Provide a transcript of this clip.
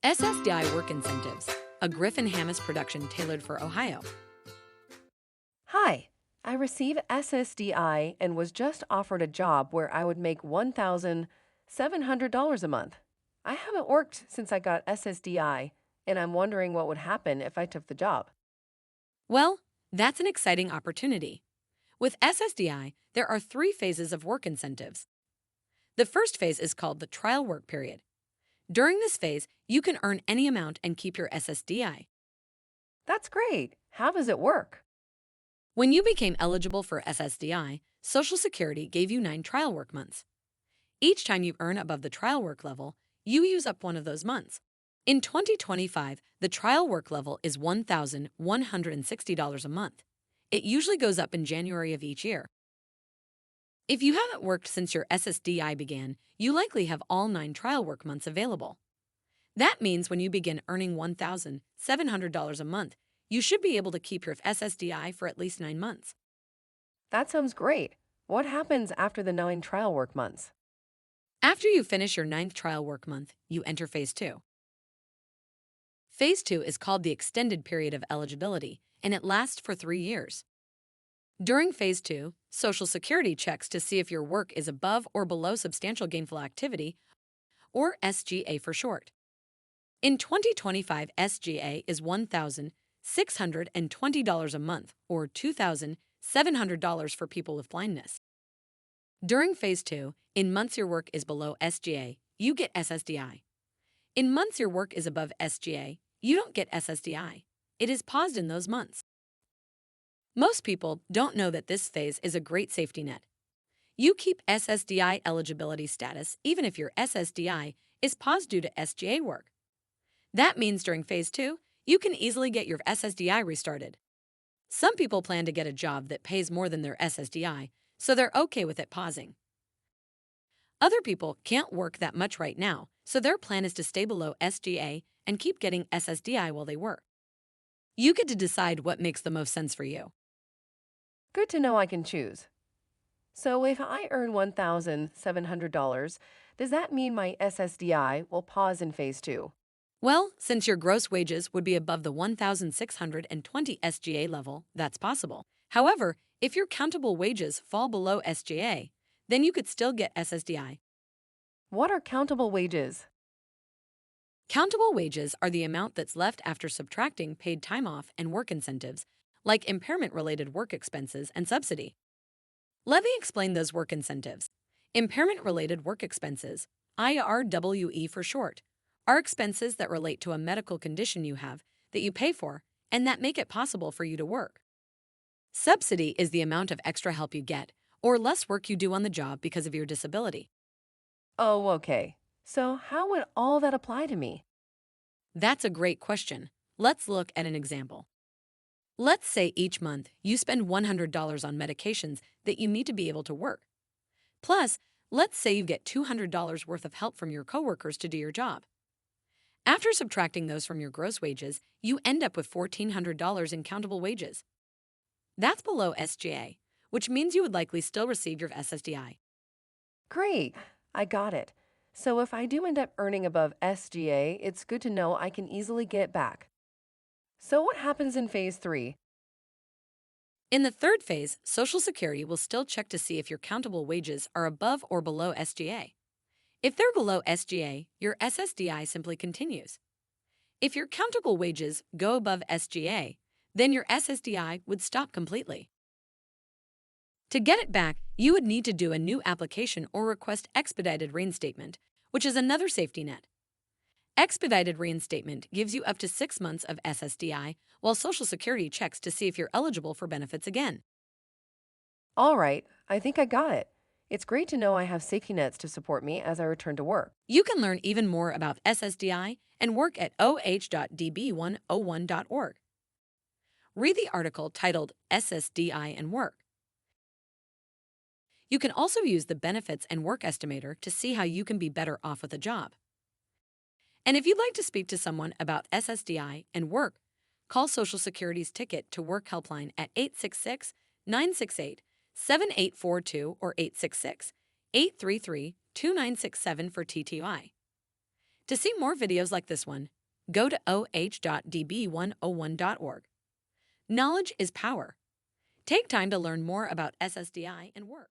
SSDI Work Incentives, a Griffin Hammis production tailored for Ohio. Hi, I received SSDI and was just offered a job where I would make $1,700 a month. I haven't worked since I got SSDI, and I'm wondering what would happen if I took the job. Well, that's an exciting opportunity. With SSDI, there are three phases of work incentives. The first phase is called the trial work period. During this phase, you can earn any amount and keep your SSDI. That's great. How does it work? When you became eligible for SSDI, Social Security gave you 9 trial work months. Each time you earn above the trial work level, you use up one of those months. In 2025, the trial work level is $1,160 a month. It usually goes up in January of each year. If you haven't worked since your SSDI began, you likely have all 9 trial work months available. That means when you begin earning $1,700 a month, you should be able to keep your SSDI for at least 9 months. That sounds great. What happens after the 9 trial work months? After you finish your 9th trial work month, you enter Phase 2. Phase 2 is called the extended period of eligibility, and it lasts for 3 years. During Phase 2, Social Security checks to see if your work is above or below substantial gainful activity, or SGA for short. In 2025, SGA is $1,620 a month, or $2,700 for people with blindness. During Phase 2, in months your work is below SGA, you get SSDI. In months your work is above SGA, you don't get SSDI. It is paused in those months. Most people don't know that this phase is a great safety net. You keep SSDI eligibility status even if your SSDI is paused due to SGA work. That means during Phase 2, you can easily get your SSDI restarted. Some people plan to get a job that pays more than their SSDI, so they're okay with it pausing. Other people can't work that much right now, so their plan is to stay below SGA and keep getting SSDI while they work. You get to decide what makes the most sense for you. Good to know I can choose. So if I earn $1,700, does that mean my SSDI will pause in Phase 2? Well, since your gross wages would be above the 1,620 SGA level, that's possible. However, if your countable wages fall below SGA, then you could still get SSDI. What are countable wages? Countable wages are the amount that's left after subtracting paid time off and work incentives, like impairment-related work expenses and subsidy. Let me explain those work incentives. Impairment-related work expenses, IRWE for short, are expenses that relate to a medical condition you have that you pay for and that make it possible for you to work. Subsidy is the amount of extra help you get or less work you do on the job because of your disability. Oh, okay. So how would all that apply to me? That's a great question. Let's look at an example. Let's say each month you spend $100 on medications that you need to be able to work. Plus, let's say you get $200 worth of help from your coworkers to do your job. After subtracting those from your gross wages, you end up with $1,400 in countable wages. That's below SGA, which means you would likely still receive your SSDI. Great, I got it. So if I do end up earning above SGA, it's good to know I can easily get it back. So what happens in Phase 3? In the third phase, Social Security will still check to see if your countable wages are above or below SGA. If they're below SGA, your SSDI simply continues. If your countable wages go above SGA, then your SSDI would stop completely. To get it back, you would need to do a new application or request expedited reinstatement, which is another safety net. Expedited reinstatement gives you up to 6 months of SSDI while Social Security checks to see if you're eligible for benefits again. All right, I think I got it. It's great to know I have safety nets to support me as I return to work. You can learn even more about SSDI and work at oh.db101.org. Read the article titled SSDI and Work. You can also use the Benefits and Work Estimator to see how you can be better off with a job. And if you'd like to speak to someone about SSDI and work, call Social Security's Ticket to Work helpline at 866-968-7842 or 866-833-2967 for TTI. To see more videos like this one, go to oh.db101.org. Knowledge is power. Take time to learn more about SSDI and work.